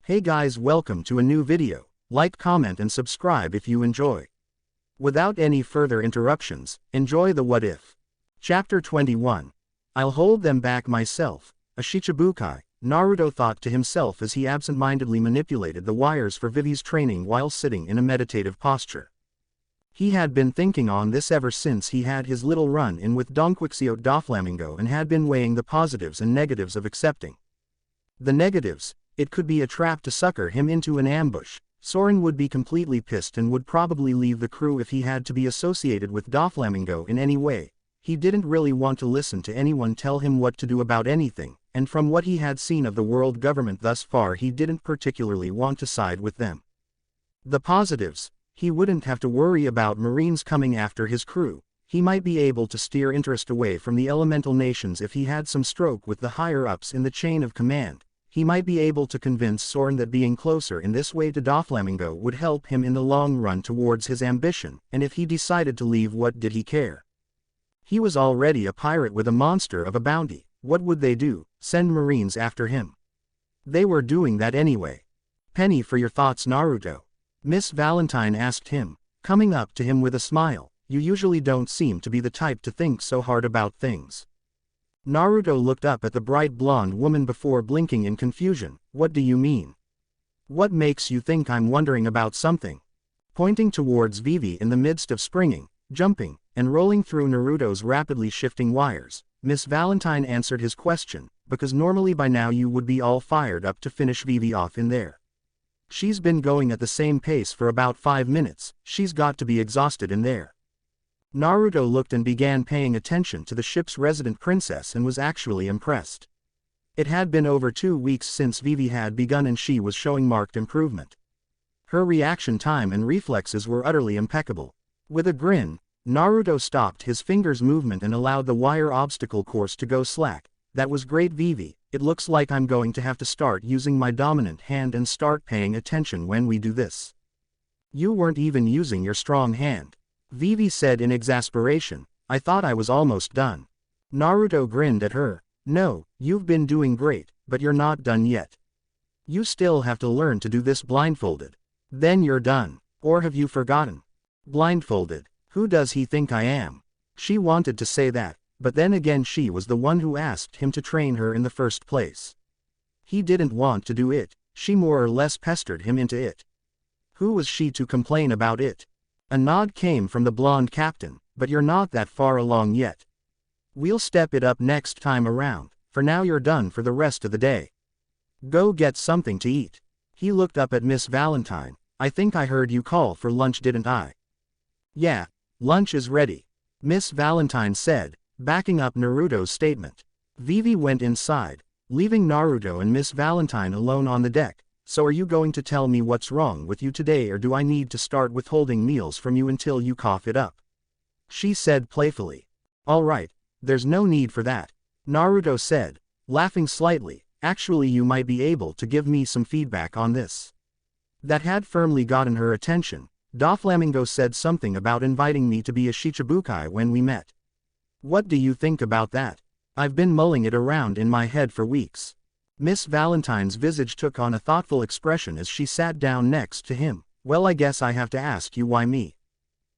Hey guys, welcome to a new video. Like, comment and subscribe if you enjoy. Without any further interruptions, enjoy the what if. Chapter 21. I'll hold them back myself. A shichibukai, Naruto thought to himself as he absent-mindedly manipulated the wires for Vivi's training while sitting in a meditative posture. He had been thinking on this ever since he had his little run-in with Donquixio Doflamingo and had been weighing the positives and negatives of accepting. The negatives: it could be a trap to sucker him into an ambush. Soren would be completely pissed and would probably leave the crew if he had to be associated with Doflamingo in any way. He didn't really want to listen to anyone tell him what to do about anything, and from what he had seen of the world government thus far, he didn't particularly want to side with them. The positives: he wouldn't have to worry about Marines coming after his crew. He might be able to steer interest away from the elemental nations if he had some stroke with the higher-ups in the chain of command. He might be able to convince Soren that being closer in this way to Doflamingo would help him in the long run towards his ambition, and if he decided to leave, what did he care? He was already a pirate with a monster of a bounty. What would they do? Send Marines after him? They were doing that anyway. Penny for your thoughts, Naruto. Miss Valentine asked him, coming up to him with a smile. You usually don't seem to be the type to think so hard about things. Naruto looked up at the bright blonde woman before blinking in confusion. What do you mean? What makes you think I'm wondering about something? Pointing towards Vivi in the midst of springing, jumping, and rolling through Naruto's rapidly shifting wires, Miss Valentine answered his question, because normally by now you would be all fired up to finish Vivi off in there. She's been going at the same pace for about 5 minutes, she's got to be exhausted in there. Naruto looked and began paying attention to the ship's resident princess and was actually impressed. It had been over 2 weeks since Vivi had begun and she was showing marked improvement. Her reaction time and reflexes were utterly impeccable. With a grin, Naruto stopped his finger's movement and allowed the wire obstacle course to go slack. That was great, Vivi. It looks like I'm going to have to start using my dominant hand and start paying attention when we do this. You weren't even using your strong hand, Vivi said in exasperation. I thought I was almost done. Naruto grinned at her. No, you've been doing great, but you're not done yet. You still have to learn to do this blindfolded. Then you're done. Or have you forgotten? Blindfolded? Who does he think I am? She wanted to say that, but then again she was the one who asked him to train her in the first place. He didn't want to do it, she more or less pestered him into it. Who was she to complain about it? A nod came from the blonde captain. But you're not that far along yet. We'll step it up next time around. For now you're done for the rest of the day. Go get something to eat. He looked up at Miss Valentine. I think I heard you call for lunch, didn't I? Yeah, lunch is ready, Miss Valentine said, backing up Naruto's statement. Vivi went inside, leaving Naruto and Miss Valentine alone on the deck. So are you going to tell me what's wrong with you today, or do I need to start withholding meals from you until you cough it up? She said playfully. All right, there's no need for that, Naruto said, laughing slightly. Actually, you might be able to give me some feedback on this. That had firmly gotten her attention. Doflamingo said something about inviting me to be a shichibukai when we met. What do you think about that? I've been mulling it around in my head for weeks. Miss Valentine's visage took on a thoughtful expression as she sat down next to him. Well, I guess I have to ask you, why me?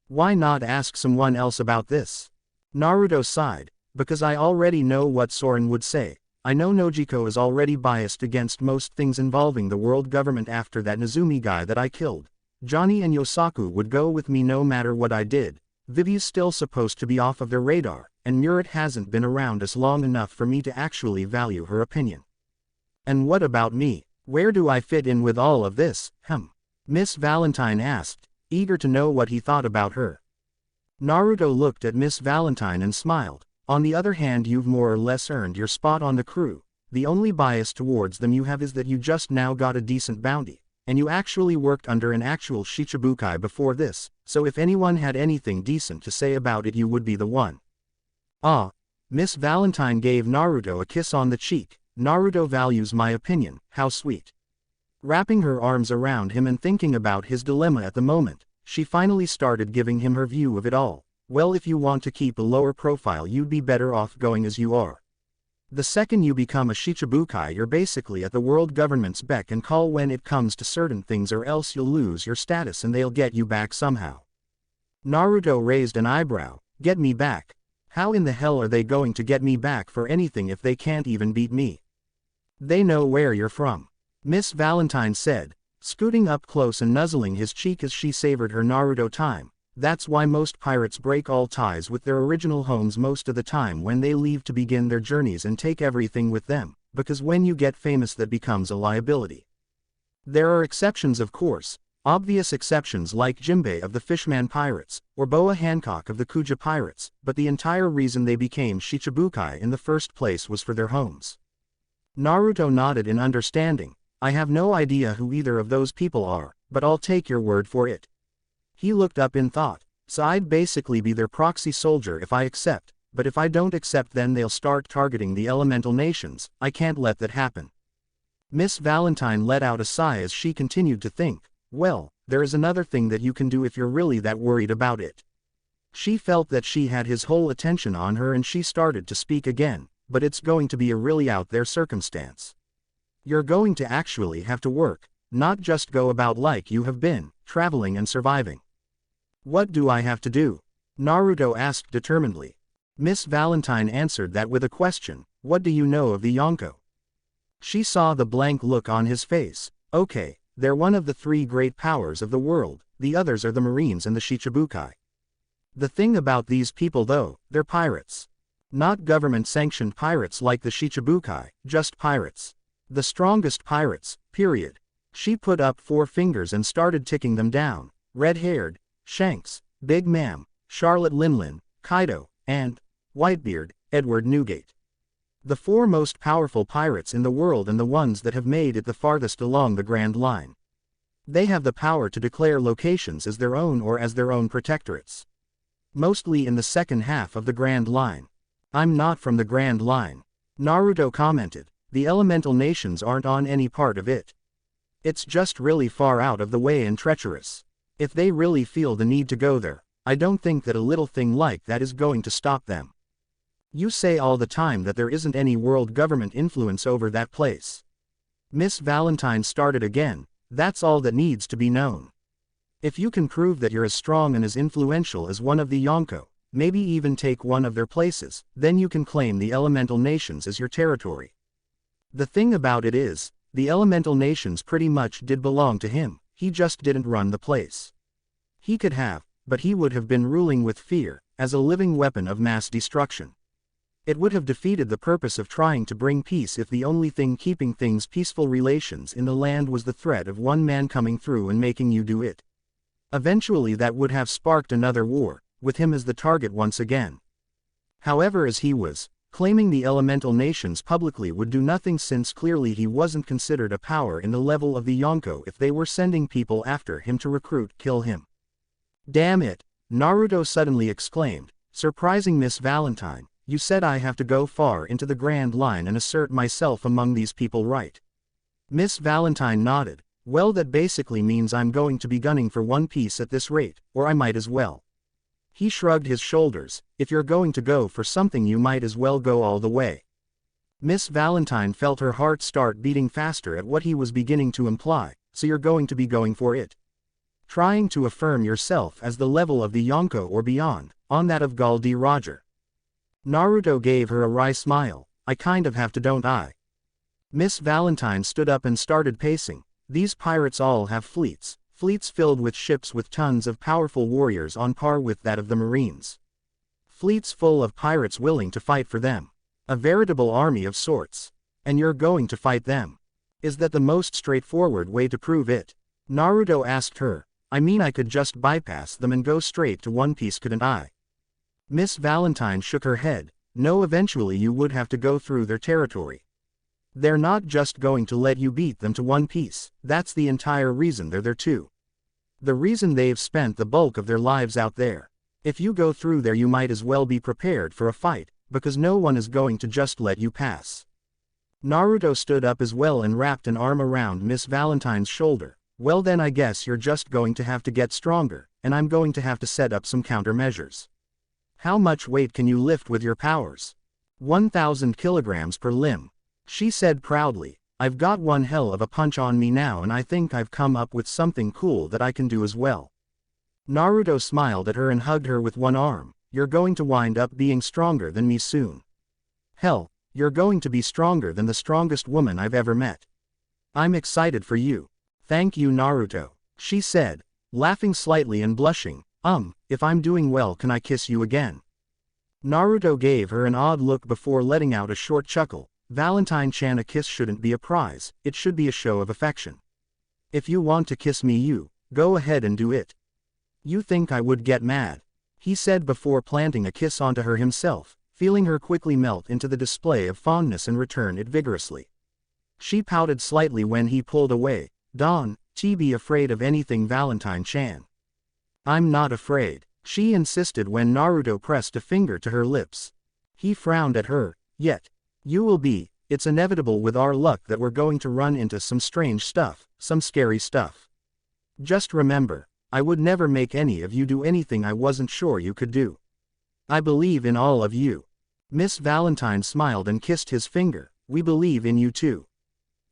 Why not ask someone else about this? Naruto sighed. Because I already know what Soren would say. I know Nojiko is already biased against most things involving the world government after that Nezumi guy that I killed. Johnny and Yosaku would go with me no matter what I did. Vivi's still supposed to be off of their radar, and Murat hasn't been around us long enough for me to actually value her opinion. And what about me? Where do I fit in with all of this? Miss Valentine asked, eager to know what he thought about her. Naruto looked at Miss Valentine and smiled. On the other hand, you've more or less earned your spot on the crew. The only bias towards them you have is that you just now got a decent bounty, and you actually worked under an actual shichibukai before this, so if anyone had anything decent to say about it, you would be the one. Ah. Miss Valentine gave Naruto a kiss on the cheek. Naruto values my opinion, how sweet. Wrapping her arms around him and thinking about his dilemma at the moment, she finally started giving him her view of it all. Well, if you want to keep a lower profile, you'd be better off going as you are. The second you become a shichibukai, you're basically at the world government's beck and call when it comes to certain things, or else you'll lose your status and they'll get you back somehow. Naruto raised an eyebrow. Get me back? How in the hell are they going to get me back for anything if they can't even beat me? They know where you're from, Miss Valentine said, scooting up close and nuzzling his cheek as she savored her Naruto time. That's why most pirates break all ties with their original homes most of the time when they leave to begin their journeys and take everything with them, because when you get famous that becomes a liability. There are exceptions, of course, obvious exceptions like Jimbei of the Fishman Pirates, or Boa Hancock of the Kuja Pirates, but the entire reason they became shichibukai in the first place was for their homes. Naruto nodded in understanding. I have no idea who either of those people are, but I'll take your word for it. He looked up in thought. So I'd basically be their proxy soldier if I accept, but if I don't accept then they'll start targeting the elemental nations. I can't let that happen. Miss Valentine let out a sigh as she continued to think. Well, there is another thing that you can do if you're really that worried about it. She felt that she had his whole attention on her and she started to speak again, but it's going to be a really out there circumstance. You're going to actually have to work, not just go about like you have been, traveling and surviving. What do I have to do? Naruto asked determinedly. Miss Valentine answered that with a question. What do you know of the Yonko? She saw the blank look on his face. Okay, they're one of the three great powers of the world, the others are the Marines and the Shichibukai. The thing about these people though, they're pirates. Not government-sanctioned pirates like the Shichibukai, just pirates. The strongest pirates, period. She put up 4 fingers and started ticking them down. Red-haired, Shanks, Big Ma'am, Charlotte Linlin, Kaido, and Whitebeard, Edward Newgate. The 4 most powerful pirates in the world and the ones that have made it the farthest along the Grand Line. They have the power to declare locations as their own or as their own protectorates. Mostly in the second half of the Grand Line. I'm not from the Grand Line, Naruto commented. The elemental nations aren't on any part of it. It's just really far out of the way and treacherous. If they really feel the need to go there, I don't think that a little thing like that is going to stop them. You say all the time that there isn't any world government influence over that place. Miss Valentine started again. That's all that needs to be known. If you can prove that you're as strong and as influential as one of the Yonko, maybe even take one of their places, then you can claim the elemental nations as your territory. The thing about it is, the elemental nations pretty much did belong to him, he just didn't run the place. He could have, but he would have been ruling with fear, as a living weapon of mass destruction. It would have defeated the purpose of trying to bring peace if the only thing keeping things peaceful relations in the land was the threat of one man coming through and making you do it. Eventually that would have sparked another war, with him as the target once again. However, as he was, claiming the elemental nations publicly would do nothing, since clearly he wasn't considered a power in the level of the Yonko if they were sending people after him to recruit, kill him. Damn it, Naruto suddenly exclaimed, surprising Miss Valentine. You said I have to go far into the Grand Line and assert myself among these people, right? Miss Valentine nodded. Well, that basically means I'm going to be gunning for One Piece at this rate, or I might as well. He shrugged his shoulders. If you're going to go for something you might as well go all the way. Miss Valentine felt her heart start beating faster at what he was beginning to imply. So you're going to be going for it. Trying to affirm yourself as the level of the Yonko or beyond, on that of Gall D. Roger. Naruto gave her a wry smile. I kind of have to, don't I? Miss Valentine stood up and started pacing. These pirates all have fleets. Fleets filled with ships with tons of powerful warriors on par with that of the Marines. Fleets full of pirates willing to fight for them. A veritable army of sorts. And you're going to fight them. Is that the most straightforward way to prove it? Naruto asked her. I mean, I could just bypass them and go straight to One Piece, couldn't I? Miss Valentine shook her head. No, eventually you would have to go through their territory. They're not just going to let you beat them to One Piece. That's the entire reason they're there too. The reason they've spent the bulk of their lives out there. If you go through there you might as well be prepared for a fight, because no one is going to just let you pass. Naruto stood up as well and wrapped an arm around Miss Valentine's shoulder. Well then, I guess you're just going to have to get stronger, and I'm going to have to set up some countermeasures. How much weight can you lift with your powers? 1,000 kilograms per limb. She said proudly. I've got one hell of a punch on me now, and I think I've come up with something cool that I can do as well. Naruto smiled at her and hugged her with one arm. You're going to wind up being stronger than me soon. Hell, you're going to be stronger than the strongest woman I've ever met. I'm excited for you. Thank you, Naruto, she said, laughing slightly and blushing. If I'm doing well, can I kiss you again? Naruto gave her an odd look before letting out a short chuckle. Valentine-chan, a kiss shouldn't be a prize, it should be a show of affection. If you want to kiss me, go ahead and do it. You think I would get mad? He said before planting a kiss onto her himself, feeling her quickly melt into the display of fondness and return it vigorously. She pouted slightly when he pulled away. Don't be afraid of anything, Valentine-chan. I'm not afraid, she insisted when Naruto pressed a finger to her lips. He frowned at her. Yet. You will be. It's inevitable with our luck that we're going to run into some strange stuff, some scary stuff. Just remember, I would never make any of you do anything I wasn't sure you could do. I believe in all of you. Miss Valentine smiled and kissed his finger. We believe in you too.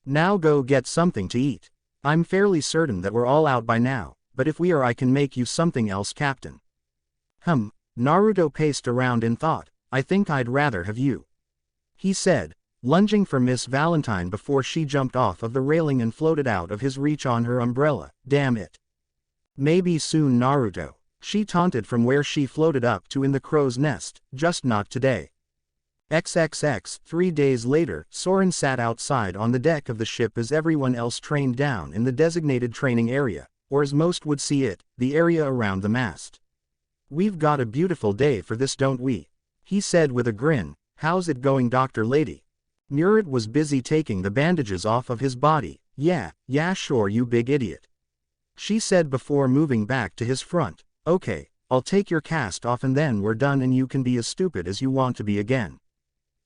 Now go get something to eat. I'm fairly certain that we're all out by now, but if we are, I can make you something else, Captain. Naruto paced around in thought. I think I'd rather have you. He said, lunging for Miss Valentine before she jumped off of the railing and floated out of his reach on her umbrella. Damn it. Maybe soon, Naruto, she taunted from where she floated up to in the crow's nest, just not today. XXX. 3 days later, Soren sat outside on the deck of the ship as everyone else trained down in the designated training area, or as most would see it, the area around the mast. We've got a beautiful day for this, don't we? He said with a grin. How's it going, Dr. Lady? Murat was busy taking the bandages off of his body. Yeah, sure, you big idiot. She said before moving back to his front. Okay, I'll take your cast off and then we're done and you can be as stupid as you want to be again.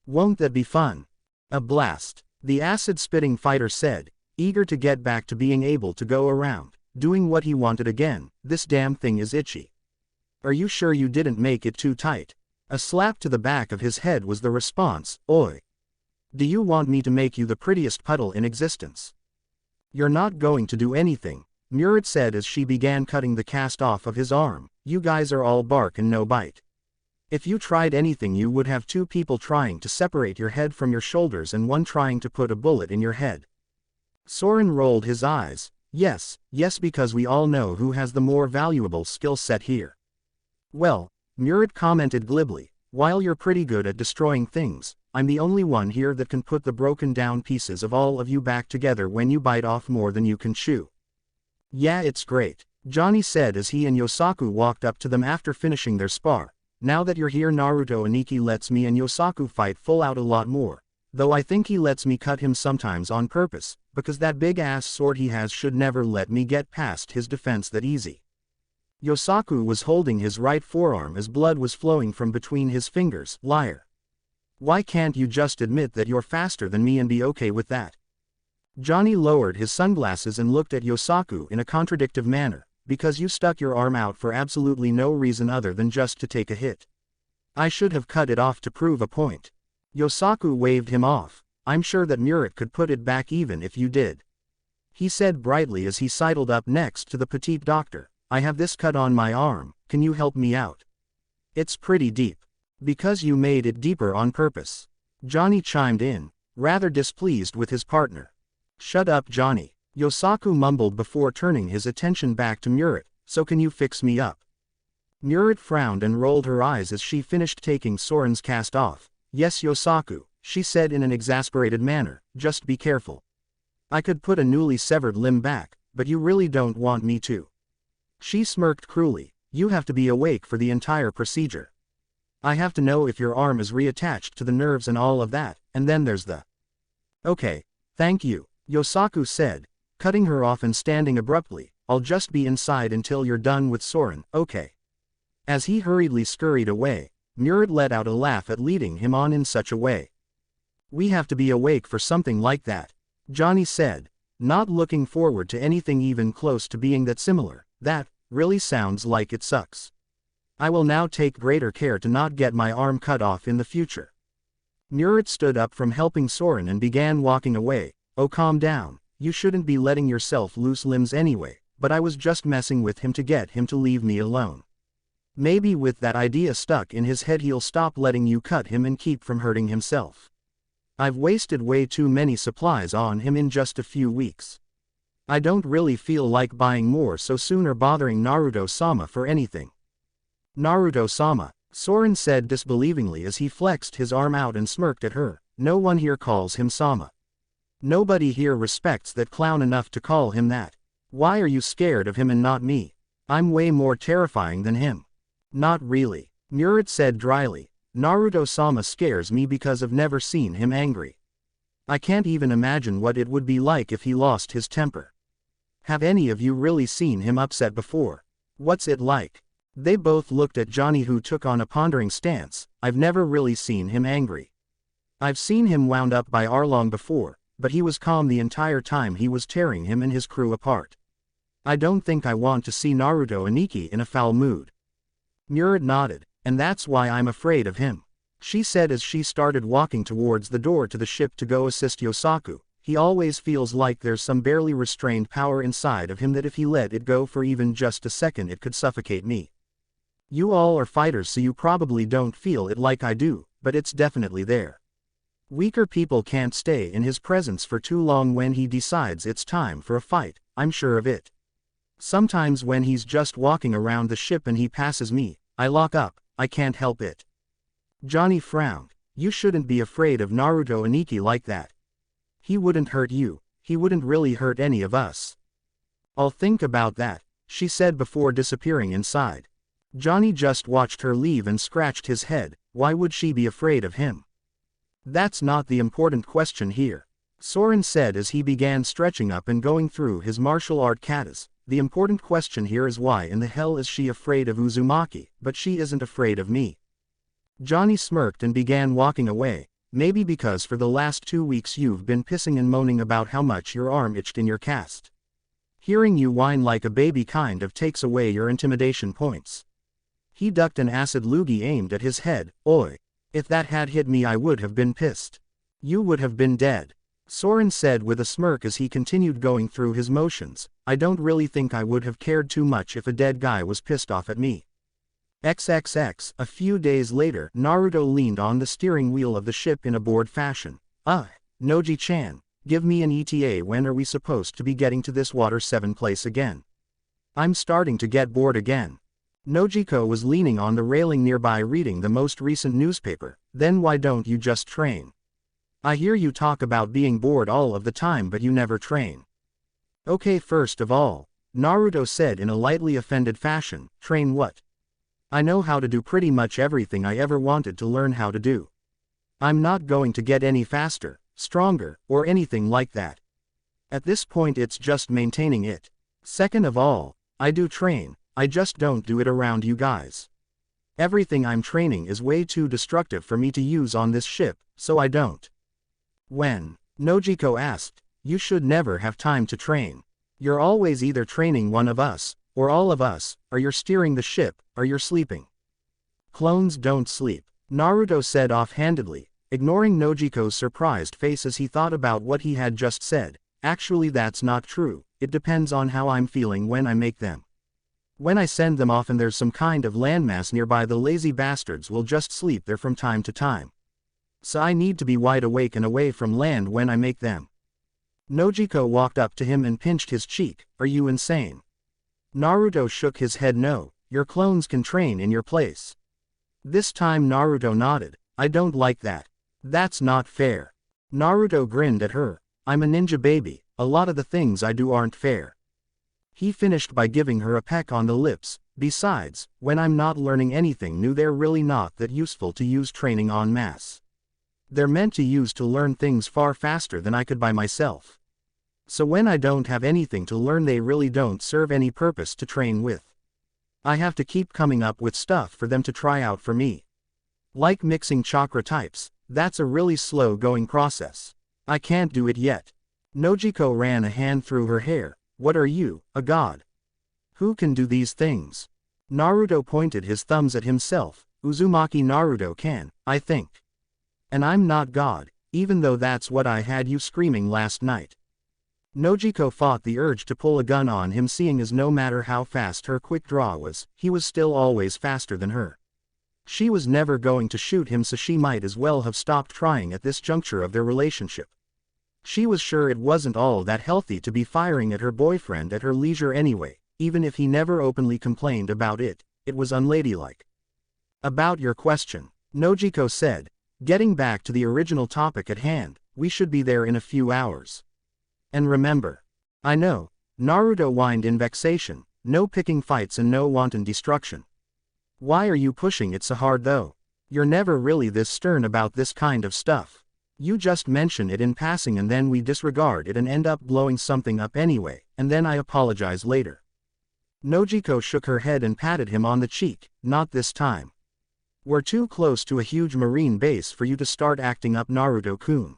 Won't that be fun? A blast, the acid-spitting fighter said, eager to get back to being able to go around, doing what he wanted again. This damn thing is itchy. Are you sure you didn't make it too tight? A slap to the back of his head was the response. Oi. Do you want me to make you the prettiest puddle in existence? You're not going to do anything, Murat said as she began cutting the cast off of his arm. You guys are all bark and no bite. If you tried anything, you would have 2 people trying to separate your head from your shoulders and 1 trying to put a bullet in your head. Soren rolled his eyes. Yes, because we all know who has the more valuable skill set here. Well, Murat commented glibly, while you're pretty good at destroying things, I'm the only one here that can put the broken down pieces of all of you back together when you bite off more than you can chew. Yeah, it's great, Johnny said as he and Yosaku walked up to them after finishing their spar. Now that you're here, Naruto Aniki lets me and Yosaku fight full out a lot more, though I think he lets me cut him sometimes on purpose, because that big ass sword he has should never let me get past his defense that easy. Yosaku was holding his right forearm as blood was flowing from between his fingers. Liar. Why can't you just admit that you're faster than me and be okay with that? Johnny lowered his sunglasses and looked at Yosaku in a contradictive manner. Because you stuck your arm out for absolutely no reason other than just to take a hit. I should have cut it off to prove a point. Yosaku waved him off. I'm sure that Murat could put it back even if you did. He said brightly as he sidled up next to the petite doctor. I have this cut on my arm, can you help me out? It's pretty deep. Because you made it deeper on purpose. Johnny chimed in, rather displeased with his partner. Shut up, Johnny, Yosaku mumbled before turning his attention back to Murat. So can you fix me up? Murat frowned and rolled her eyes as she finished taking Soren's cast off. Yes, Yosaku, she said in an exasperated manner, just be careful. I could put a newly severed limb back, but you really don't want me to. She smirked cruelly. You have to be awake for the entire procedure. I have to know if your arm is reattached to the nerves and all of that, and then there's the... Okay, thank you, Yosaku said, cutting her off and standing abruptly. I'll just be inside until you're done with Soren, okay? As he hurriedly scurried away, Murat let out a laugh at leading him on in such a way. We have to be awake for something like that, Johnny said, not looking forward to anything even close to being that similar. That really sounds like it sucks. I will now take greater care to not get my arm cut off in the future. Murat stood up from helping Soren and began walking away. Oh, calm down, you shouldn't be letting yourself loose limbs anyway, but I was just messing with him to get him to leave me alone. Maybe with that idea stuck in his head he'll stop letting you cut him and keep from hurting himself. I've wasted way too many supplies on him in just a few weeks. I don't really feel like buying more so soon or bothering Naruto-sama for anything. Naruto-sama, Soren said disbelievingly as he flexed his arm out and smirked at her. No one here calls him Sama. Nobody here respects that clown enough to call him that. Why are you scared of him and not me? I'm way more terrifying than him. Not really, Murat said dryly. Naruto-sama scares me because I've never seen him angry. I can't even imagine what it would be like if he lost his temper. Have any of you really seen him upset before? What's it like? They both looked at Johnny, who took on a pondering stance. I've never really seen him angry. I've seen him wound up by Arlong before, but he was calm the entire time he was tearing him and his crew apart. I don't think I want to see Naruto Aniki in a foul mood. Murat nodded. And that's why I'm afraid of him, she said as she started walking towards the door to the ship to go assist Yosaku. He always feels like there's some barely restrained power inside of him that if he let it go for even just a second it could suffocate me. You all are fighters so you probably don't feel it like I do, but it's definitely there. Weaker people can't stay in his presence for too long when he decides it's time for a fight, I'm sure of it. Sometimes when he's just walking around the ship and he passes me, I lock up. I can't help it. Johnny frowned. You shouldn't be afraid of Naruto Aniki like that. He wouldn't hurt you, he wouldn't really hurt any of us. I'll think about that, she said before disappearing inside. Johnny just watched her leave and scratched his head. Why would she be afraid of him? That's not the important question here, Soren said as he began stretching up and going through his martial art katas. The important question here is why in the hell is she afraid of Uzumaki, but she isn't afraid of me. Johnny smirked and began walking away. Maybe because for the last 2 weeks you've been pissing and moaning about how much your arm itched in your cast. Hearing you whine like a baby kind of takes away your intimidation points. He ducked an acid loogie aimed at his head. Oi. If that had hit me I would have been pissed. You would have been dead, Soren said with a smirk as he continued going through his motions. I don't really think I would have cared too much if a dead guy was pissed off at me. XXX. A few days later, Naruto leaned on the steering wheel of the ship in a bored fashion. Noji-chan, give me an ETA. When are we supposed to be getting to this Water 7 place again? I'm starting to get bored again. Nojiko was leaning on the railing nearby reading the most recent newspaper. Then why don't you just train? I hear you talk about being bored all of the time but you never train. Okay, first of all, Naruto said in a lightly offended fashion, train what? I know how to do pretty much everything I ever wanted to learn how to do. I'm not going to get any faster, stronger, or anything like that. At this point it's just maintaining it. Second of all, I do train, I just don't do it around you guys. Everything I'm training is way too destructive for me to use on this ship, so I don't. When? Nojiko asked. You should never have time to train. You're always either training one of us, or all of us, or you're steering the ship, or you're sleeping. Clones don't sleep, Naruto said offhandedly, ignoring Nojiko's surprised face as he thought about what he had just said. Actually that's not true, it depends on how I'm feeling when I make them. When I send them off and there's some kind of landmass nearby, the lazy bastards will just sleep there from time to time. So I need to be wide awake and away from land when I make them. Nojiko walked up to him and pinched his cheek. Are you insane? Naruto shook his head. No, your clones can train in your place. This time Naruto nodded. I don't like that. That's not fair. Naruto grinned at her. I'm a ninja baby, a lot of the things I do aren't fair. He finished by giving her a peck on the lips. Besides, when I'm not learning anything new they're really not that useful to use training en masse. They're meant to use to learn things far faster than I could by myself. So when I don't have anything to learn they really don't serve any purpose to train with. I have to keep coming up with stuff for them to try out for me. Like mixing chakra types, that's a really slow going process. I can't do it yet. Nojiko ran a hand through her hair. What are you, a god? Who can do these things? Naruto pointed his thumbs at himself. Uzumaki Naruto can, I think. And I'm not God, even though that's what I had you screaming last night. Nojiko fought the urge to pull a gun on him, seeing as no matter how fast her quick draw was, he was still always faster than her. She was never going to shoot him, so she might as well have stopped trying at this juncture of their relationship. She was sure it wasn't all that healthy to be firing at her boyfriend at her leisure anyway, even if he never openly complained about it, it was unladylike. About your question, Nojiko said, getting back to the original topic at hand, we should be there in a few hours. And remember. I know, Naruto whined in vexation, no picking fights and no wanton destruction. Why are you pushing it so hard though? You're never really this stern about this kind of stuff. You just mention it in passing and then we disregard it and end up blowing something up anyway, and then I apologize later. Nojiko shook her head and patted him on the cheek. Not this time. We're too close to a huge marine base for you to start acting up, Naruto-kun.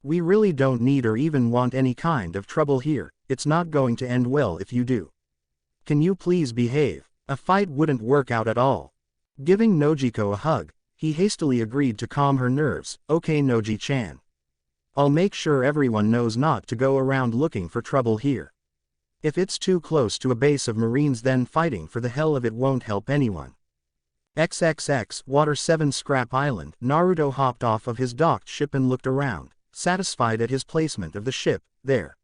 We really don't need or even want any kind of trouble here, it's not going to end well if you do. Can you please behave? A fight wouldn't work out at all. Giving Nojiko a hug, he hastily agreed to calm her nerves. Okay, Noji-chan. I'll make sure everyone knows not to go around looking for trouble here. If it's too close to a base of Marines, then fighting for the hell of it won't help anyone. XXX Water 7 Scrap Island. Naruto hopped off of his docked ship and looked around, satisfied at his placement of the ship. There.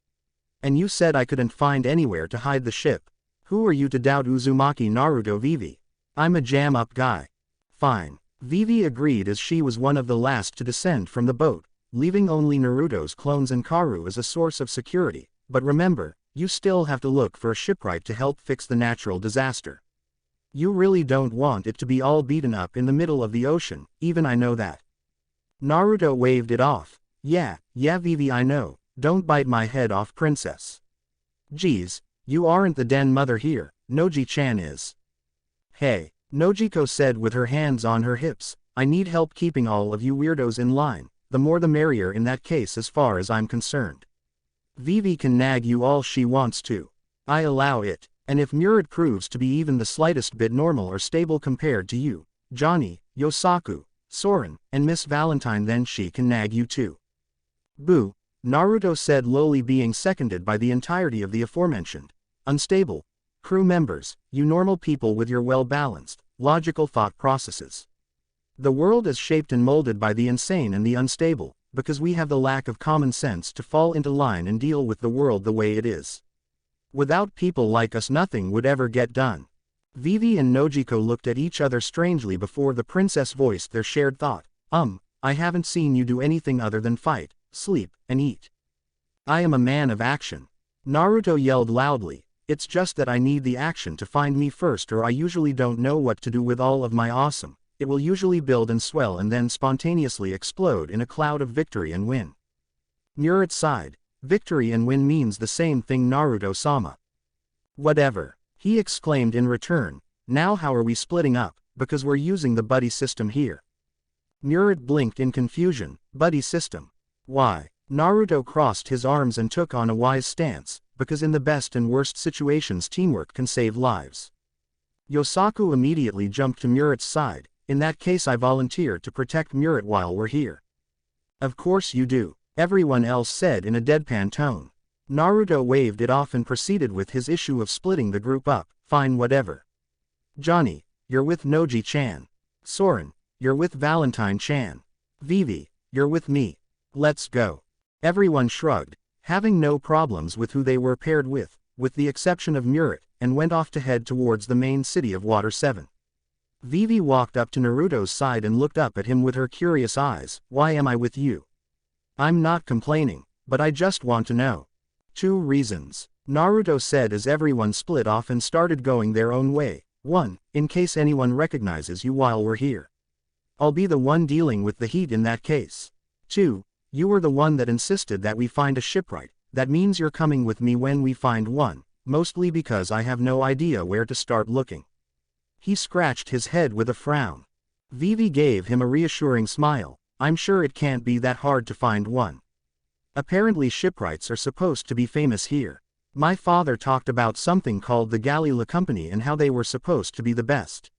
And you said I couldn't find anywhere to hide the ship. Who are you to doubt Uzumaki? Naruto. Vivi. I'm a jam-up guy. Fine. Vivi agreed, as she was one of the last to descend from the boat, leaving only Naruto's clones and Karu as a source of security. But remember, you still have to look for a shipwright to help fix the natural disaster. You really don't want it to be all beaten up in the middle of the ocean, even I know that. Naruto waved it off. Yeah, Vivi, I know, don't bite my head off, princess. Geez, you aren't the den mother here, Noji-chan is. Hey, Nojiko said with her hands on her hips, I need help keeping all of you weirdos in line, the more the merrier in that case as far as I'm concerned. Vivi can nag you all she wants to. I allow it, and if Murat proves to be even the slightest bit normal or stable compared to you, Johnny, Yosaku, Soren, and Miss Valentine, then she can nag you too. Boo, Naruto said lowly, being seconded by the entirety of the aforementioned unstable crew members, you normal people with your well-balanced, logical thought processes. The world is shaped and molded by the insane and the unstable, because we have the lack of common sense to fall into line and deal with the world the way it is. Without people like us, nothing would ever get done. Vivi and Nojiko looked at each other strangely before the princess voiced their shared thought. I haven't seen you do anything other than fight, sleep, and eat. I am a man of action. Naruto yelled loudly. It's just that I need the action to find me first, or I usually don't know what to do with all of my awesome. It will usually build and swell and then spontaneously explode in a cloud of victory and win. Murat sighed. Victory and win means the same thing, Naruto-sama. Whatever, he exclaimed in return. Now how are we splitting up? Because we're using the buddy system here. Murat blinked in confusion. Buddy system? Why? Naruto crossed his arms and took on a wise stance, because in the best and worst situations teamwork can save lives. Yosaku immediately jumped to Murat's side. In that case, I volunteer to protect Murat while we're here. Of course you do, everyone else said in a deadpan tone. Naruto waved it off and proceeded with his issue of splitting the group up. Fine, whatever. Johnny, you're with Noji-chan. Soren, you're with Valentine-chan. Vivi, you're with me. Let's go. Everyone shrugged, having no problems with who they were paired with the exception of Murat, and went off to head towards the main city of Water 7. Vivi walked up to Naruto's side and looked up at him with her curious eyes. Why am I with you? I'm not complaining, but I just want to know. 2 reasons, Naruto said as everyone split off and started going their own way. 1, in case anyone recognizes you while we're here. I'll be the one dealing with the heat in that case. 2, you were the one that insisted that we find a shipwright. That means you're coming with me when we find one, mostly because I have no idea where to start looking. He scratched his head with a frown. Vivi gave him a reassuring smile. I'm sure it can't be that hard to find one. Apparently shipwrights are supposed to be famous here. My father talked about something called the Galila Company and how they were supposed to be the best.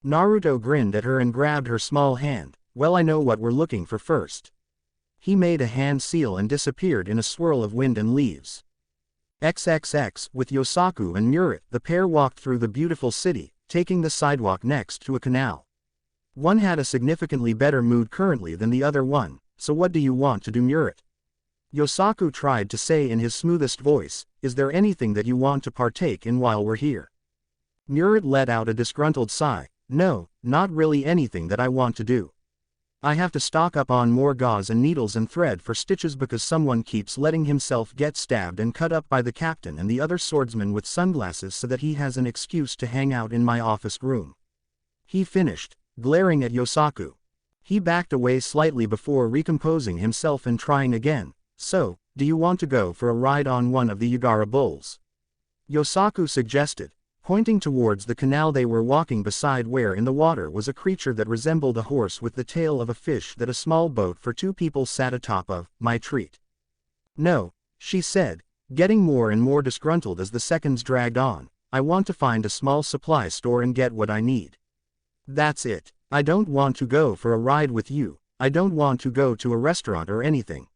Naruto grinned at her and grabbed her small hand. Well, I know what we're looking for first. He made a hand seal and disappeared in a swirl of wind and leaves. XXX, with Yosaku and Murat, the pair walked through the beautiful city, taking the sidewalk next to a canal. One had a significantly better mood currently than the other one, so what do you want to do, Murat? Yosaku tried to say in his smoothest voice, is there anything that you want to partake in while we're here? Murat let out a disgruntled sigh, no, not really anything that I want to do. I have to stock up on more gauze and needles and thread for stitches because someone keeps letting himself get stabbed and cut up by the captain and the other swordsman with sunglasses so that he has an excuse to hang out in my office room. He finished, glaring at Yosaku. He backed away slightly before recomposing himself and trying again, so, do you want to go for a ride on one of the Yagara bulls? Yosaku suggested, pointing towards the canal they were walking beside where in the water was a creature that resembled a horse with the tail of a fish that a small boat for two people sat atop of, my treat. No, she said, getting more and more disgruntled as the seconds dragged on, I want to find a small supply store and get what I need. That's it, I don't want to go for a ride with you, I don't want to go to a restaurant or anything.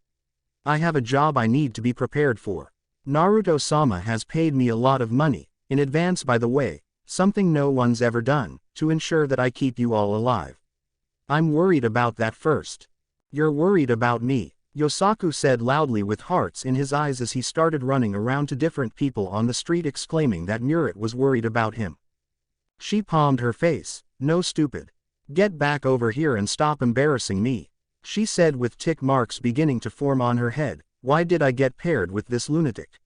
I have a job I need to be prepared for. Naruto-sama has paid me a lot of money, in advance by the way, something no one's ever done, to ensure that I keep you all alive. I'm worried about that first. You're worried about me, Yosaku said loudly with hearts in his eyes as he started running around to different people on the street exclaiming that Murat was worried about him. She palmed her face, no stupid. Get back over here and stop embarrassing me, she said with tick marks beginning to form on her head, why did I get paired with this lunatic?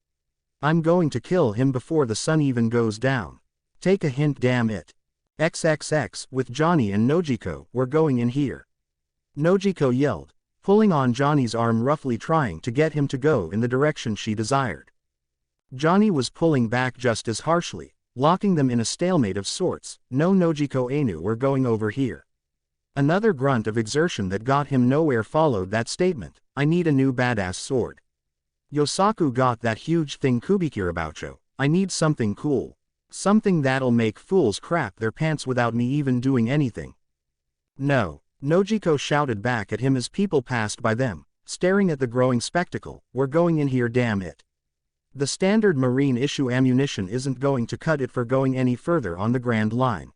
I'm going to kill him before the sun even goes down. Take a hint, damn it. XXX, with Johnny and Nojiko, were going in here. Nojiko yelled, pulling on Johnny's arm roughly trying to get him to go in the direction she desired. Johnny was pulling back just as harshly, locking them in a stalemate of sorts. No, Nojiko Ainu, we're going over here. Another grunt of exertion that got him nowhere followed that statement, I need a new badass sword. Yosaku got that huge thing Kubikirabucho, I need something cool. Something that'll make fools crap their pants without me even doing anything. No, Nojiko shouted back at him as people passed by them, staring at the growing spectacle, we're going in here, damn it. The standard marine issue ammunition isn't going to cut it for going any further on the Grand Line.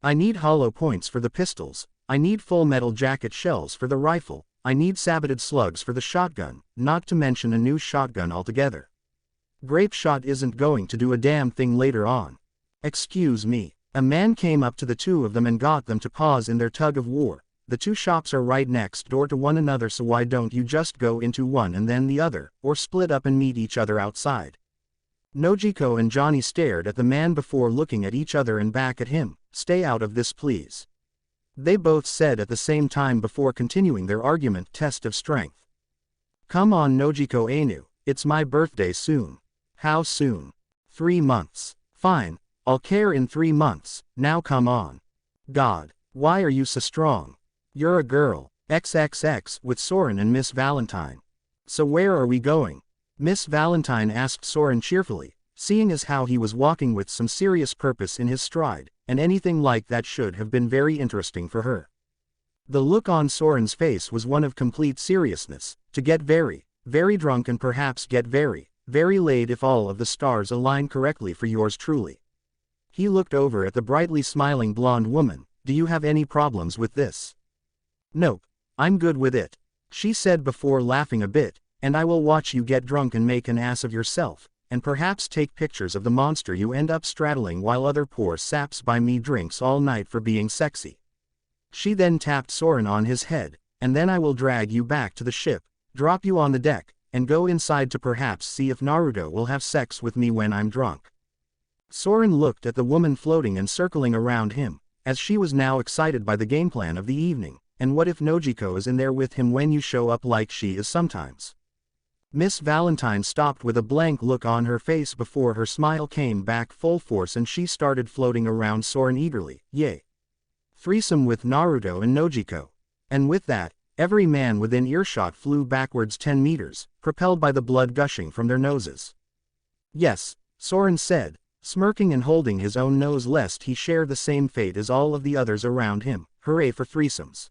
I need hollow points for the pistols, I need full metal jacket shells for the rifle, I need saboted slugs for the shotgun, not to mention a new shotgun altogether. Grape shot isn't going to do a damn thing later on. Excuse me. A man came up to the two of them and got them to pause in their tug of war. The two shops are right next door to one another, so why don't you just go into one and then the other, or split up and meet each other outside? Nojiko and Johnny stared at the man before looking at each other and back at him. Stay out of this, please. They both said at the same time before continuing their argument test of strength. Come on, Nojiko Ainu, it's my birthday soon. How soon? 3 months. Fine, I'll care in 3 months, now come on. God, why are you so strong? You're a girl. XXX, with Soren and Miss Valentine. So where are we going? Miss Valentine asked Soren cheerfully, seeing as how he was walking with some serious purpose in his stride, and anything like that should have been very interesting for her. The look on Soren's face was one of complete seriousness, to get very, very drunk and perhaps get very, very laid if all of the stars align correctly for yours truly. He looked over at the brightly smiling blonde woman, do you have any problems with this? Nope, I'm good with it, she said before laughing a bit, and I will watch you get drunk and make an ass of yourself, and perhaps take pictures of the monster you end up straddling while other poor saps buy me drinks all night for being sexy. She then tapped Soren on his head, and then I will drag you back to the ship, drop you on the deck, and go inside to perhaps see if Naruto will have sex with me when I'm drunk. Soren looked at the woman floating and circling around him, as she was now excited by the game plan of the evening, and what if Nojiko is in there with him when you show up like she is sometimes? Miss Valentine stopped with a blank look on her face before her smile came back full force and she started floating around Soren eagerly, yay. Threesome with Naruto and Nojiko. And with that, every man within earshot flew backwards 10 meters, propelled by the blood gushing from their noses. Yes, Soren said, smirking and holding his own nose lest he share the same fate as all of the others around him, hooray for threesomes.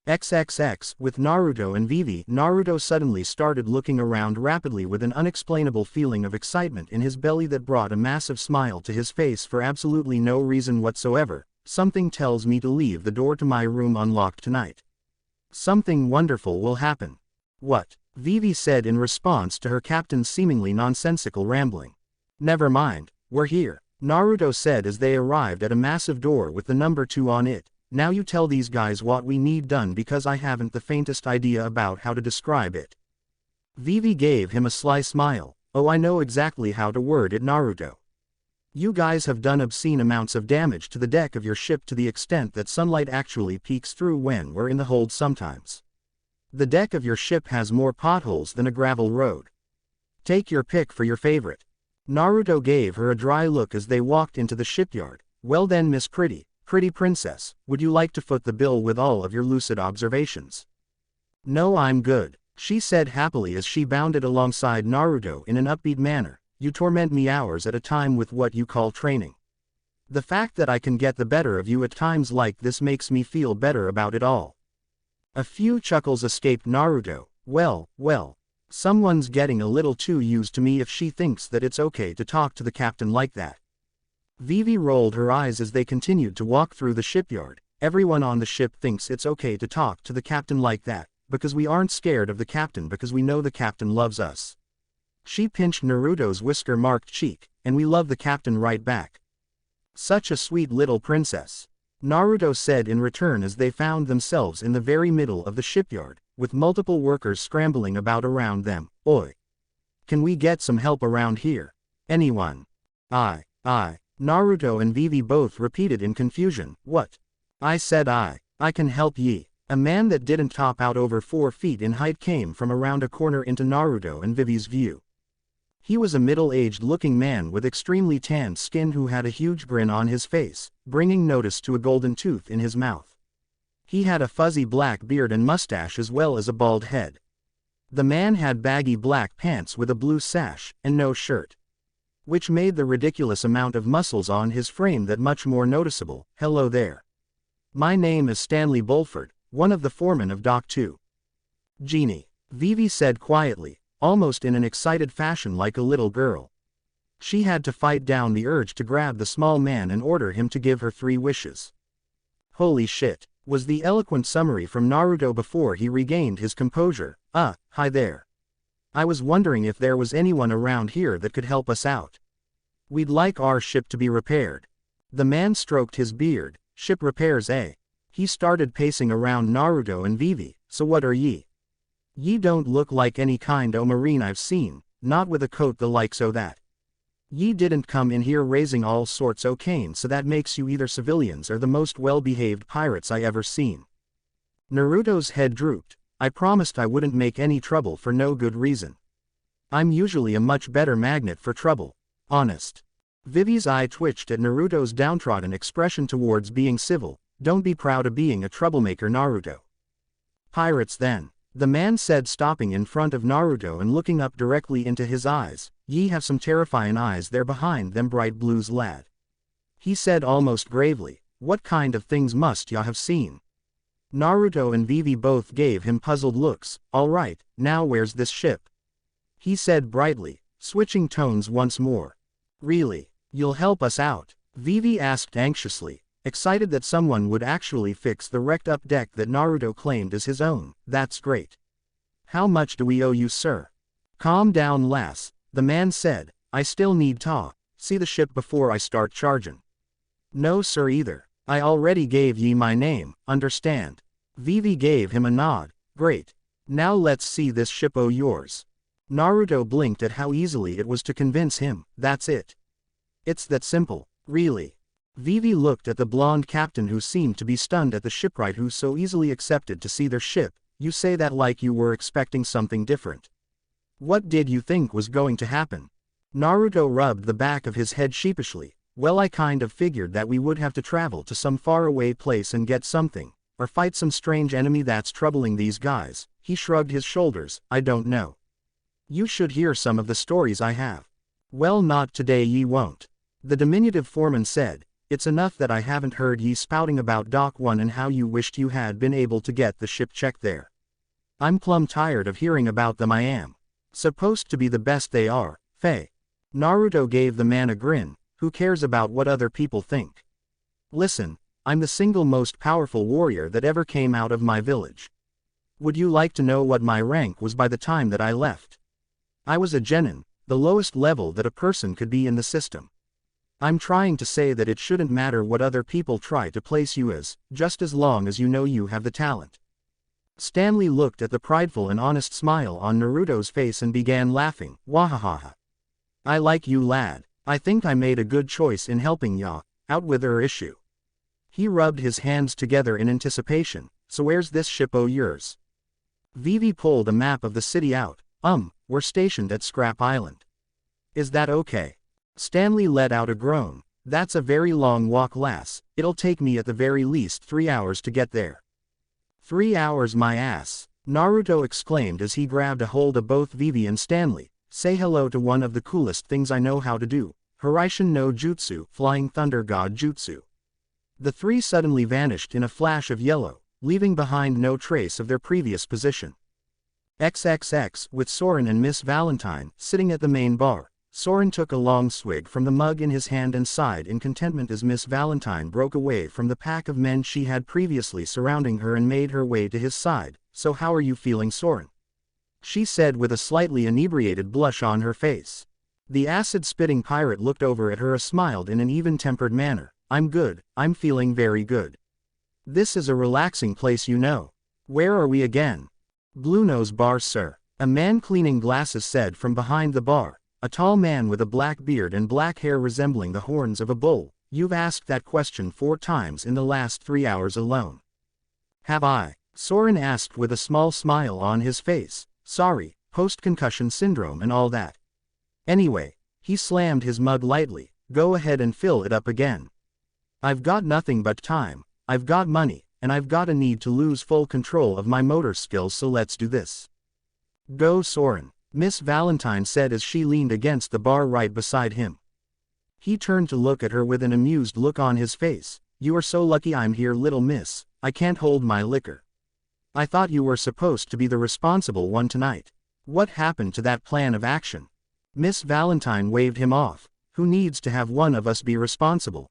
XXX. With Naruto and Vivi. Naruto suddenly started looking around rapidly with an unexplainable feeling of excitement in his belly that brought a massive smile to his face for absolutely no reason whatsoever. Something tells me to leave the door to my room unlocked tonight. Something wonderful will happen. What? Vivi said in response to her captain's seemingly nonsensical rambling. Never mind, we're here, Naruto said as they arrived at a massive door with the number 2 on it. Now you tell these guys what we need done because I haven't the faintest idea about how to describe it. Vivi gave him a sly smile. Oh, I know exactly how to word it, Naruto. You guys have done obscene amounts of damage to the deck of your ship to the extent that sunlight actually peeks through when we're in the hold sometimes. The deck of your ship has more potholes than a gravel road. Take your pick for your favorite. Naruto gave her a dry look as they walked into the shipyard. Well then, Miss Pretty Princess, would you like to foot the bill with all of your lucid observations? No, I'm good, she said happily as she bounded alongside Naruto in an upbeat manner. You torment me hours at a time with what you call training. The fact that I can get the better of you at times like this makes me feel better about it all. A few chuckles escaped Naruto. Well, someone's getting a little too used to me if she thinks that it's okay to talk to the captain like that. Vivi rolled her eyes as they continued to walk through the shipyard. Everyone on the ship thinks it's okay to talk to the captain like that, because we aren't scared of the captain because we know the captain loves us. She pinched Naruto's whisker-marked cheek, and we love the captain right back. Such a sweet little princess, Naruto said in return as they found themselves in the very middle of the shipyard, with multiple workers scrambling about around them. Oi! Can we get some help around here? Anyone? I. Naruto and Vivi both repeated in confusion. What? I said I can help ye. A man that didn't top out over 4 feet in height came from around a corner into Naruto and Vivi's view. He was a middle-aged looking man with extremely tanned skin who had a huge grin on his face, bringing notice to a golden tooth in his mouth. He had a fuzzy black beard and mustache as well as a bald head. The man had baggy black pants with a blue sash, and no shirt, which made the ridiculous amount of muscles on his frame that much more noticeable. Hello there. My name is Stanley Bulford, one of the foremen of Dock 2. Genie, Vivi said quietly, almost in an excited fashion like a little girl. She had to fight down the urge to grab the small man and order him to give her 3 wishes. Holy shit, was the eloquent summary from Naruto before he regained his composure. Hi there. I was wondering if there was anyone around here that could help us out. We'd like our ship to be repaired. The man stroked his beard. Ship repairs, eh? He started pacing around Naruto and Vivi. So what are ye? Ye don't look like any kind o' marine I've seen, not with a coat the likes o' that. Ye didn't come in here raising all sorts o' cane, so that makes you either civilians or the most well-behaved pirates I ever seen. Naruto's head drooped. I promised I wouldn't make any trouble for no good reason. I'm usually a much better magnet for trouble. Honest. Vivi's eye twitched at Naruto's downtrodden expression towards being civil. Don't be proud of being a troublemaker, Naruto. Pirates then, the man said, stopping in front of Naruto and looking up directly into his eyes. Ye have some terrifying eyes there behind them bright blues, lad. He said almost gravely. What kind of things must ya have seen? Naruto and Vivi both gave him puzzled looks. All right, now where's this ship? He said brightly, switching tones once more. Really? You'll help us out? Vivi asked anxiously, excited that someone would actually fix the wrecked-up deck that Naruto claimed as his own. That's great. How much do we owe you, sir? Calm down, lass, the man said. I still need to see the ship before I start charging. No sir either. I already gave ye my name, understand? Vivi gave him a nod. Great. Now let's see this ship o' yours. Naruto blinked at how easily it was to convince him. That's it. It's that simple, really. Vivi looked at the blonde captain who seemed to be stunned at the shipwright who so easily accepted to see their ship. You say that like you were expecting something different. What did you think was going to happen? Naruto rubbed the back of his head sheepishly. Well, I kind of figured that we would have to travel to some faraway place and get something, or fight some strange enemy that's troubling these guys. He shrugged his shoulders. I don't know. You should hear some of the stories I have. Well, not today, ye won't. The diminutive foreman said. it's enough that I haven't heard ye spouting about Dock 1 and how you wished you had been able to get the ship checked there. I'm plumb tired of hearing about them. I am supposed to be the best they are, Faye. Naruto gave the man a grin. Who cares about what other people think? Listen, I'm the single most powerful warrior that ever came out of my village. Would you like to know what my rank was by the time that I left? I was a genin, the lowest level that a person could be in the system. I'm trying to say that it shouldn't matter what other people try to place you as, just as long as you know you have the talent. Stanley looked at the prideful and honest smile on Naruto's face and began laughing. Wahahaha. I like you, lad. I think I made a good choice in helping ya out with her issue. He rubbed his hands together in anticipation. So where's this ship o' yours? Vivi pulled a map of the city out. We're stationed at Scrap Island. Is that okay? Stanley let out a groan. That's a very long walk, lass. It'll take me at the very least 3 hours to get there. 3 hours, my ass, Naruto exclaimed as he grabbed a hold of both Vivi and Stanley. Say hello to one of the coolest things I know how to do. Hiraishin no Jutsu, Flying Thunder God Jutsu. The three suddenly vanished in a flash of yellow, leaving behind no trace of their previous position. XXX, with Soren and Miss Valentine sitting at the main bar, Soren took a long swig from the mug in his hand and sighed in contentment as Miss Valentine broke away from the pack of men she had previously surrounding her and made her way to his side. So how are you feeling, Soren? She said with a slightly inebriated blush on her face. The acid-spitting pirate looked over at her and smiled in an even-tempered manner. I'm good, I'm feeling very good. This is a relaxing place, you know. Where are we again? Blue Nose Bar, sir. A man cleaning glasses said from behind the bar. A tall man with a black beard and black hair resembling the horns of a bull. You've asked that question 4 times in the last 3 hours alone. Have I? Soren asked with a small smile on his face. Sorry, post-concussion syndrome and all that. Anyway, he slammed his mug lightly. Go ahead and fill it up again. I've got nothing but time, I've got money, and I've got a need to lose full control of my motor skills, so let's do this. Go, Soren, Miss Valentine said as she leaned against the bar right beside him. He turned to look at her with an amused look on his face. You are so lucky I'm here, little miss. I can't hold my liquor. I thought you were supposed to be the responsible one tonight. What happened to that plan of action? Miss Valentine waved him off. Who needs to have one of us be responsible?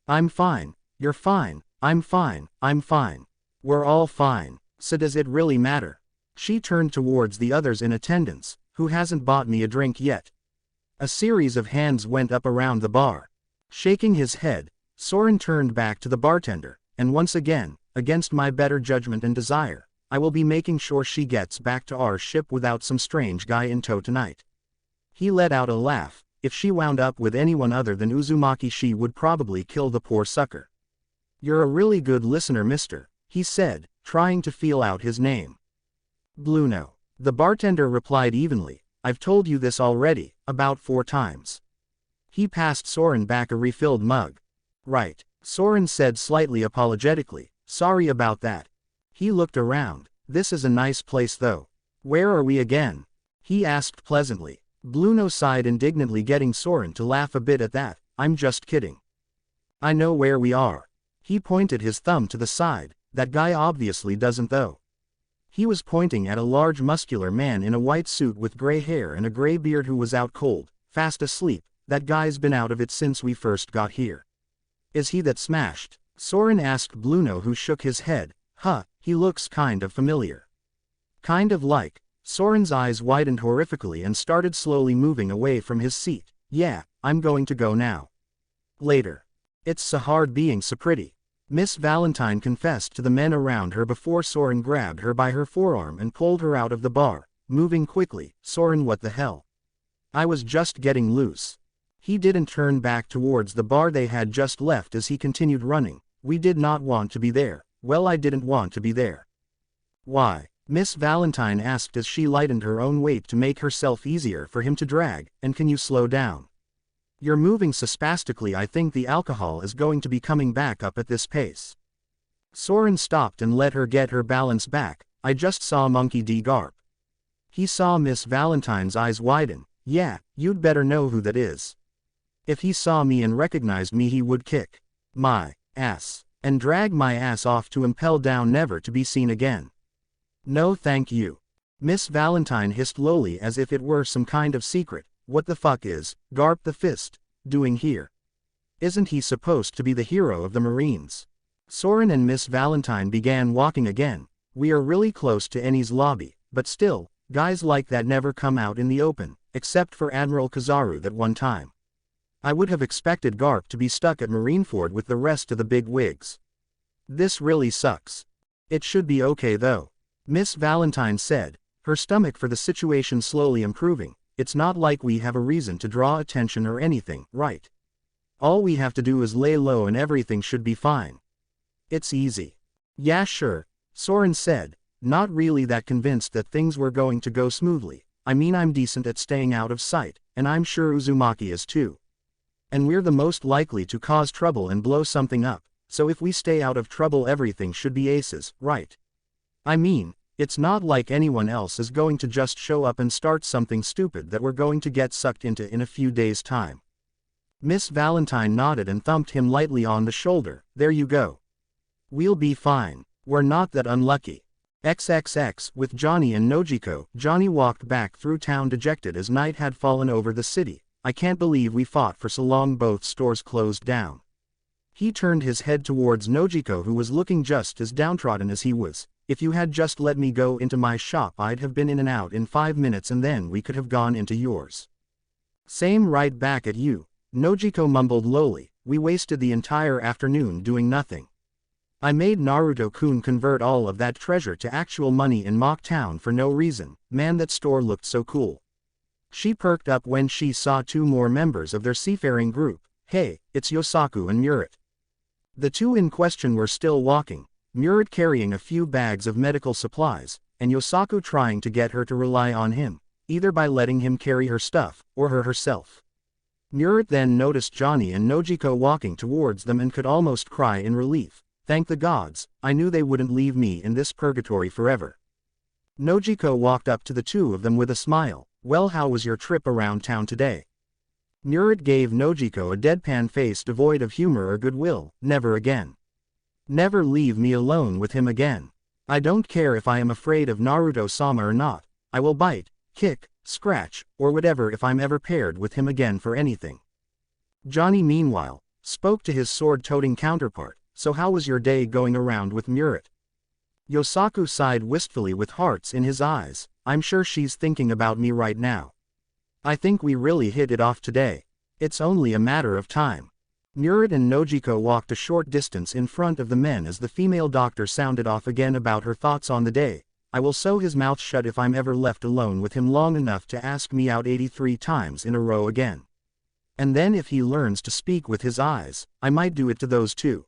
I'm fine, you're fine, I'm fine, I'm fine. We're all fine, so does it really matter? She turned towards the others in attendance. Who hasn't bought me a drink yet? A series of hands went up around the bar. Shaking his head, Soren turned back to the bartender, and once again, against my better judgment and desire, I will be making sure she gets back to our ship without some strange guy in tow tonight. He let out a laugh. If she wound up with anyone other than Uzumaki, she would probably kill the poor sucker. You're a really good listener, mister, he said, trying to feel out his name. Bluno. The bartender replied evenly. I've told you this already, about 4 times. He passed Soren back a refilled mug. Right, Soren said slightly apologetically. Sorry about that. He looked around. This is a nice place though. Where are we again? He asked pleasantly. Bluno sighed indignantly, getting Soren to laugh a bit at that. I'm just kidding. I know where we are. He pointed his thumb to the side. That guy obviously doesn't though. He was pointing at a large muscular man in a white suit with gray hair and a gray beard who was out cold, fast asleep. That guy's been out of it since we first got here. Is he that smashed? Soren asked Bluno, who shook his head. He looks kind of familiar. Kind of like. Soren's eyes widened horrifically and started slowly moving away from his seat. Yeah, I'm going to go now. Later. It's so hard being so pretty. Miss Valentine confessed to the men around her before Soren grabbed her by her forearm and pulled her out of the bar, moving quickly. Soren, what the hell? I was just getting loose. He didn't turn back towards the bar they had just left as he continued running. We did not want to be there. Well, I didn't want to be there. Why? Miss Valentine asked as she lightened her own weight to make herself easier for him to drag. And can you slow down? You're moving so spastically, I think the alcohol is going to be coming back up at this pace. Soren stopped and let her get her balance back. I just saw Monkey D. Garp. He saw Miss Valentine's eyes widen. Yeah, you'd better know who that is. If he saw me and recognized me, he would kick. My ass. And drag my ass off to impel down never to be seen again. No thank you. Miss Valentine hissed lowly as if it were some kind of secret. What the fuck is Garp the Fist doing here? Isn't he supposed to be the hero of the Marines? Soren and Miss Valentine began walking again. We are really close to Eni's lobby, but still, guys like that never come out in the open, except for Admiral Kizaru that one time. I would have expected Garp to be stuck at Marineford with the rest of the big wigs. This really sucks. It should be okay though. Miss Valentine said, her stomach for the situation slowly improving. It's not like we have a reason to draw attention or anything, right? All we have to do is lay low and everything should be fine. It's easy. Yeah sure, Soren said, not really that convinced that things were going to go smoothly. I mean I'm decent at staying out of sight, and I'm sure Uzumaki is too. And we're the most likely to cause trouble and blow something up, so if we stay out of trouble everything should be aces, right? I mean, it's not like anyone else is going to just show up and start something stupid that we're going to get sucked into in a few days' time. Miss Valentine nodded and thumped him lightly on the shoulder. There you go. We'll be fine. We're not that unlucky. XXX. With Johnny and Nojiko, Johnny walked back through town dejected as night had fallen over the city. I can't believe we fought for so long, both stores closed down. He turned his head towards Nojiko, who was looking just as downtrodden as he was. If you had just let me go into my shop I'd have been in and out in 5 minutes and then we could have gone into yours. Same right back at you, Nojiko mumbled lowly. We wasted the entire afternoon doing nothing. I made Naruto-kun convert all of that treasure to actual money in Mock Town for no reason. Man, that store looked so cool. She perked up when she saw 2 more members of their seafaring group. Hey, it's Yosaku and Murat. The 2 in question were still walking, Murat carrying a few bags of medical supplies, and Yosaku trying to get her to rely on him, either by letting him carry her stuff, or her herself. Murat then noticed Johnny and Nojiko walking towards them and could almost cry in relief. Thank the gods, I knew they wouldn't leave me in this purgatory forever. Nojiko walked up to the 2 of them with a smile. Well, how was your trip around town today? Murat gave Nojiko a deadpan face devoid of humor or goodwill. Never again. Never leave me alone with him again. I don't care if I am afraid of Naruto-sama or not. I will bite, kick, scratch, or whatever if I'm ever paired with him again for anything. Johnny meanwhile, spoke to his sword-toting counterpart. So how was your day going around with Murat? Yosaku sighed wistfully with hearts in his eyes. I'm sure she's thinking about me right now. I think we really hit it off today. It's only a matter of time. Murat and Nojiko walked a short distance in front of the men as the female doctor sounded off again about her thoughts on the day. I will sew his mouth shut if I'm ever left alone with him long enough to ask me out 83 times in a row again. And then if he learns to speak with his eyes, I might do it to those 2.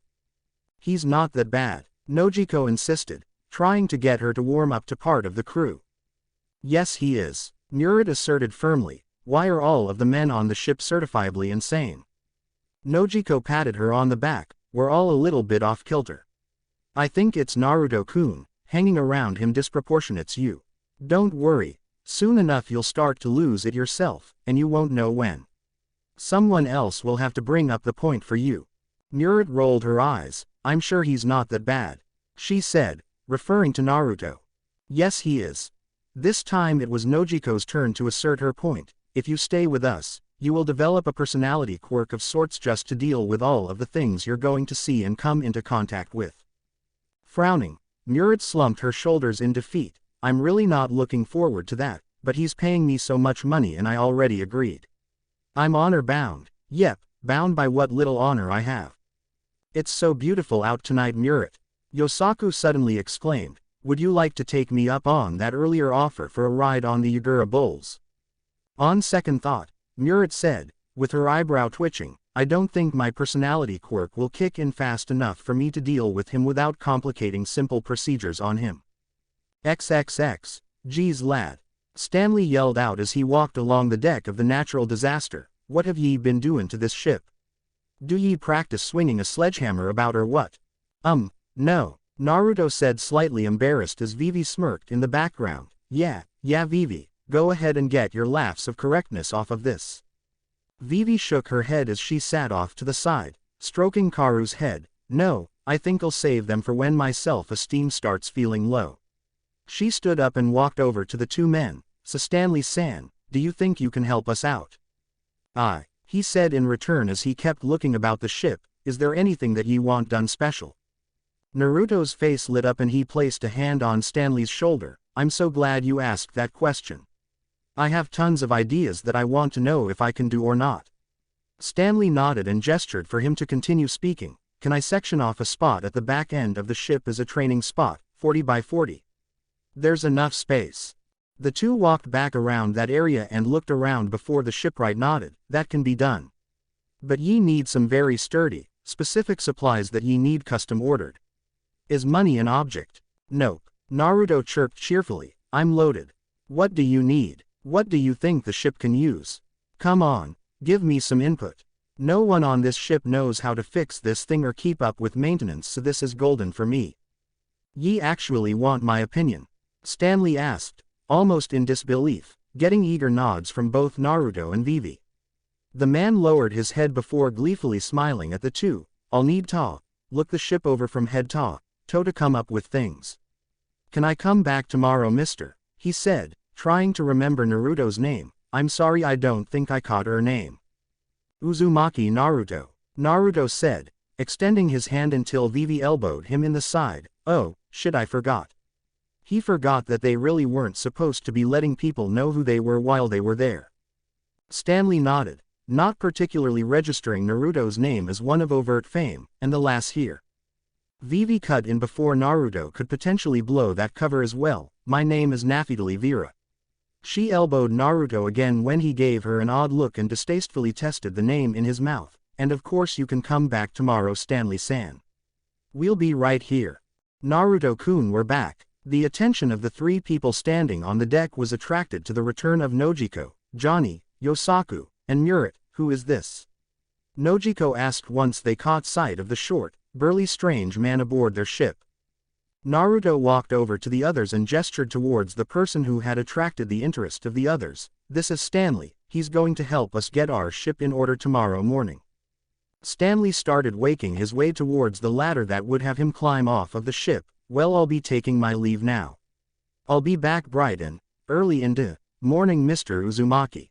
He's not that bad, Nojiko insisted, trying to get her to warm up to part of the crew. Yes he is, Murat asserted firmly. Why are all of the men on the ship certifiably insane? Nojiko patted her on the back. We're all a little bit off kilter. I think it's Naruto-kun, hanging around him disproportionates you. Don't worry, soon enough you'll start to lose it yourself, and you won't know when. Someone else will have to bring up the point for you. Murat rolled her eyes. I'm sure he's not that bad, she said, referring to Naruto. Yes he is. This time it was Nojiko's turn to assert her point. If you stay with us, you will develop a personality quirk of sorts just to deal with all of the things you're going to see and come into contact with. Frowning, Murat slumped her shoulders in defeat. I'm really not looking forward to that, but he's paying me so much money and I already agreed. I'm honor bound. Yep, bound by what little honor I have. It's so beautiful out tonight, Murat. Yosaku suddenly exclaimed. Would you like to take me up on that earlier offer for a ride on the Yagura Bulls? On second thought, Murat said, with her eyebrow twitching, I don't think my personality quirk will kick in fast enough for me to deal with him without complicating simple procedures on him. XXX, geez lad. Stanley yelled out as he walked along the deck of the natural disaster. What have ye been doing to this ship? Do ye practice swinging a sledgehammer about or what? No, Naruto said slightly embarrassed as Vivi smirked in the background. Yeah, Vivi, go ahead and get your laughs of correctness off of this. Vivi shook her head as she sat off to the side. stroking Karu's head. No, I think I'll save them for when my self-esteem starts feeling low. She stood up and walked over to the two men. So Stanley-san, do you think you can help us out? Aye, he said in return as he kept looking about the ship. Is there anything that ye want done special? Naruto's face lit up and he placed a hand on Stanley's shoulder. I'm so glad you asked that question. I have tons of ideas that I want to know if I can do or not. Stanley nodded and gestured for him to continue speaking. Can I section off a spot at the back end of the ship as a training spot, 40 by 40? There's enough space. The two walked back around that area and looked around before the shipwright nodded. That can be done. But ye need some very sturdy, specific supplies that ye need custom ordered. Is money an object? Nope. Naruto chirped cheerfully. I'm loaded. What do you need? What do you think the ship can use? Come on, give me some input. No one on this ship knows how to fix this thing or keep up with maintenance, so this is golden for me. Ye actually want my opinion? Stanley asked, almost in disbelief, getting eager nods from both Naruto and Vivi. The man lowered his head before gleefully smiling at the two. I'll need look the ship over from head toe to come up with things. Can I come back tomorrow, mister? He said, trying to remember Naruto's name. I'm sorry, I don't think I caught her name. Uzumaki Naruto. Naruto said, extending his hand until Vivi elbowed him in the side. Oh, shit, I forgot. He forgot that they really weren't supposed to be letting people know who they were while they were there. Stanley nodded, not particularly registering Naruto's name as one of overt fame, and the lass here. Vivi cut in before Naruto could potentially blow that cover as well. My name is Nafidali Vera. She elbowed Naruto again when he gave her an odd look and distastefully tested the name in his mouth. And of course you can come back tomorrow, Stanley-san. We'll be right here. Naruto-kun, we're back. The attention of the three people standing on the deck was attracted to the return of Nojiko, Johnny, Yosaku, and Murat. Who is this? Nojiko asked once they caught sight of the short, burly strange man aboard their ship. Naruto walked over to the others and gestured towards the person who had attracted the interest of the others. This is Stanley, he's going to help us get our ship in order tomorrow morning. Stanley started waking his way towards the ladder that would have him climb off of the ship. Well, I'll be taking my leave now. I'll be back bright and early in the morning, Mr. Uzumaki.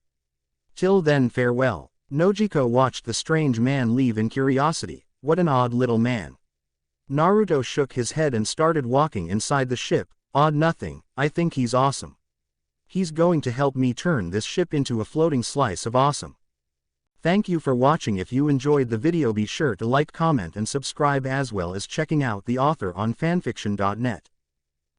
Till then, farewell. Nojiko watched the strange man leave in curiosity. What an odd little man. Naruto shook his head and started walking inside the ship. Odd nothing, I think he's awesome. He's going to help me turn this ship into a floating slice of awesome. Thank you for watching. If you enjoyed the video, be sure to like, comment and subscribe, as well as checking out the author on fanfiction.net.